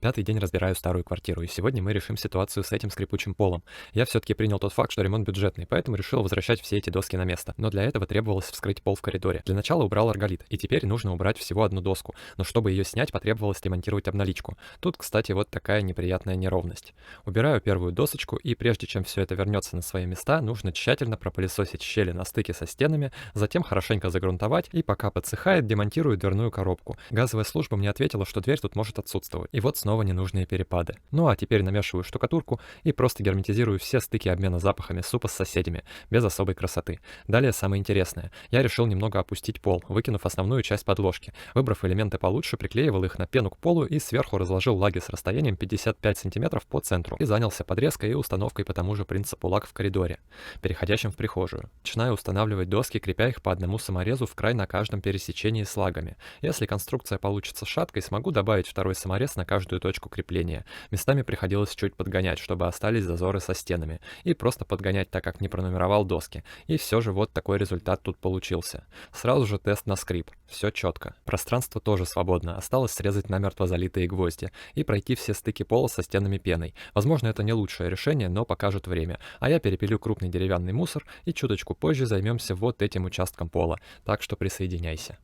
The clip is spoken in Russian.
Пятый день разбираю старую квартиру, и сегодня мы решим ситуацию с этим скрипучим полом. Я все-таки принял тот факт, что ремонт бюджетный, поэтому решил возвращать все эти доски на место. Но для этого требовалось вскрыть пол в коридоре. Для начала убрал арголит, и теперь нужно убрать всего одну доску. Но чтобы ее снять, потребовалось ремонтировать обналичку. Тут, кстати, вот такая неприятная неровность. Убираю первую досочку, и прежде чем все это вернется на свои места, нужно тщательно пропылесосить щели на стыке со стенами, затем хорошенько загрунтовать, и пока подсыхает, демонтирую дверную коробку. Газовая служба мне ответила, что дверь тут может отсутствовать. И вот снова ненужные перепады. Ну а теперь намешиваю штукатурку и просто герметизирую все стыки обмена запахами супа с соседями, без особой красоты. Далее самое интересное. Я решил немного опустить пол, выкинув основную часть подложки. Выбрав элементы получше, приклеивал их на пену к полу и сверху разложил лаги с расстоянием 55 см по центру и занялся подрезкой и установкой по тому же принципу лаг в коридоре, переходящим в прихожую. Начинаю устанавливать доски, крепя их по одному саморезу в край на каждом пересечении с лагами. Если конструкция получится шаткой, смогу добавить второй саморез на каждую точку крепления. Местами приходилось чуть подгонять, чтобы остались зазоры со стенами. И просто подгонять, так как не пронумеровал доски. И все же вот такой результат тут получился. Сразу же тест на скрип. Все четко. Пространство тоже свободно. Осталось срезать намертво залитые гвозди и пройти все стыки пола со стенами пеной. Возможно, это не лучшее решение, но покажет время. А я перепилю крупный деревянный мусор и чуточку позже займемся вот этим участком пола. Так что присоединяйся.